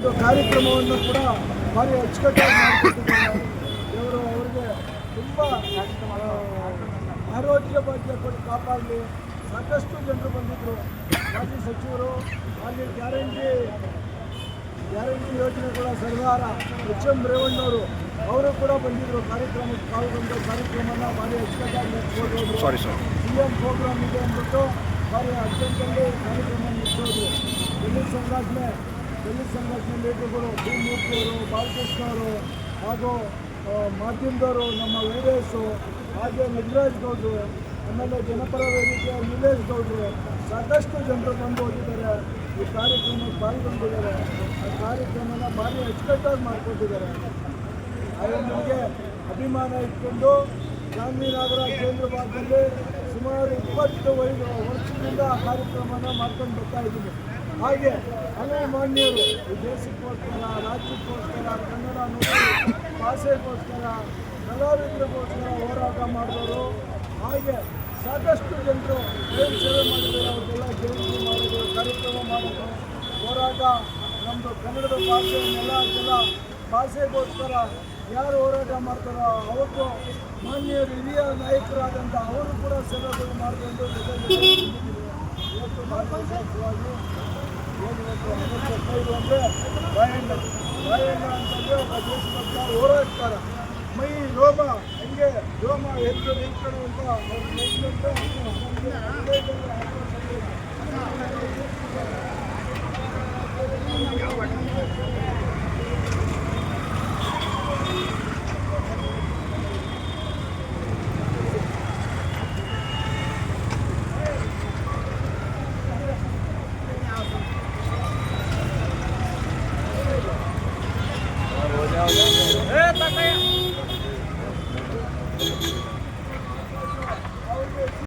ಒಂದು ಕಾರ್ಯಕ್ರಮವನ್ನು ಕೂಡ ಭಾರಿ ಅಚ್ಚುಕಟ್ಟಾಗಿ ಮಾಡಿಕೊಟ್ಟಿದ್ದಾರೆ. ದೇವರು ಅವರಿಗೆ ತುಂಬ ಆರೋಗ್ಯ ಭಾಗ್ಯ ಕೊಟ್ಟು ಕಾಪಾಡಲಿ. ಸಾಕಷ್ಟು ಜನರು ಬಂದಿದ್ದರು. ಮಾಜಿ ಸಚಿವರು, ಹಾಗೆ ಗ್ಯಾರಂಟಿ ಯೋಜನೆಗಳ ಸರ್ದಾರ ಎಂ ರೇವಣ್ಣವರು ಅವರು ಕೂಡ ಬಂದಿದ್ದರು. ಕಾರ್ಯಕ್ರಮಕ್ಕೆ ಪಾಲ್ಗೊಂಡು ಕಾರ್ಯಕ್ರಮನ ಭಾರಿ ಅಚ್ಚುಕಟ್ಟಾಗಿ ನಡೆಸ್ಬೋದು. CM ಪ್ರೋಗ್ರಾಮ್ ಇದೆ ಅಂದ್ಬಿಟ್ಟು ಭಾರಿ ಅರ್ಜೆಂಟಲ್ಲಿ ಕಾರ್ಯಕ್ರಮ ನಡೆಸೋದು. ದಲಿತ ಸಂಘಟನೆ ಲೀಡರ್ಗಳು ಡಿ ಮೂರ್ತಿಯವರು, ಬಾಲಕೃಷ್ಣ ಅವರು, ಹಾಗೂ ಮಾಧ್ಯಮದವರು ನಮ್ಮ ವೀರೇಶು, ಹಾಗೆ ನಟರಾಜ್ ಗೌಡ್ರು, ಆಮೇಲೆ ಜನಪರ ವೇದಿಕೆಯ ನಿಲೇಶ್ ಗೌಡ್ರು, ಸಾಕಷ್ಟು ಜನರು ಬಂದು ಹೋಗಿದ್ದಾರೆ. ಈ ಕಾರ್ಯಕ್ರಮಕ್ಕೆ ಪಾಲ್ಗೊಂಡಿದ್ದಾರೆ. ಆ ಕಾರ್ಯಕ್ರಮನ ಭಾರಿ ಅಚ್ಚುಕಟ್ಟಾಗಿ ಮಾಡಿಕೊಟ್ಟಿದ್ದಾರೆ. ಆದರೆ ನಮಗೆ ಅಭಿಮಾನ ಇಟ್ಕೊಂಡು ಗಾಂಧಿನಗರ ಕೇಂದ್ರ ಭಾಗದಲ್ಲಿ ಸುಮಾರು 25 ವರ್ಷದಿಂದ ಆ ಕಾರ್ಯಕ್ರಮನ ಮಾಡ್ಕೊಂಡು ಬರ್ತಾ ಇದ್ದೀವಿ. ಹಾಗೆ ಹಲವು ಮಾನ್ಯರು ಈ ದೇಶಕ್ಕೋಸ್ಕರ, ರಾಜ್ಯಕ್ಕೋಸ್ಕರ, ಕನ್ನಡ ನುಡಿ ಭಾಷೆಗೋಸ್ಕರ, ಕಲಾವಿದರಿಗೋಸ್ಕರ ಹೋರಾಟ ಮಾಡಿದವರು. ಹಾಗೆ ಸಾಕಷ್ಟು ಜನರು ಏನು ಸೇವೆ ಮಾಡಿದ್ದಾರೆ. ಅವ್ರಿಗೆಲ್ಲ ಜಯಂತಿ ಮಾಡೋದು, ಕಾರ್ಯಕ್ರಮ ಮಾಡೋದು, ಹೋರಾಟ. ನಮ್ಮದು ಕನ್ನಡದ ಭಾಷೆಯನ್ನೆಲ್ಲ ಭಾಷೆಗೋಸ್ಕರ ಯಾರು ಹೋರಾಟ ಮಾಡ್ತಾರೋ ಅವತ್ತು ಮಾನ್ಯರು ಹಿರಿಯ ನಾಯಕರಾದಂಥ ಅವರು ಕೂಡ ಸೇವೆಗಳು ಮಾಡಿಕೊಂಡು ಇವತ್ತು ಭಾರತವಾಗಿ ಏನಿವತ್ತು 55 ಅಂದರೆ ಬಾಯಣ್ಣ ಅಂತಂದರೆ ಒಬ್ಬ ದೇಶಭಕ್ತ ಹೋರಾಡ್ತಾರ. ಮೈ ರೋಮ ಹಂಗೆ ರೋಮ ಎದ್ದು ನಿಂತ್ಕೊಳ್ಳುವಂಥ ಅವ್ರು ನಿಂತಂತೆ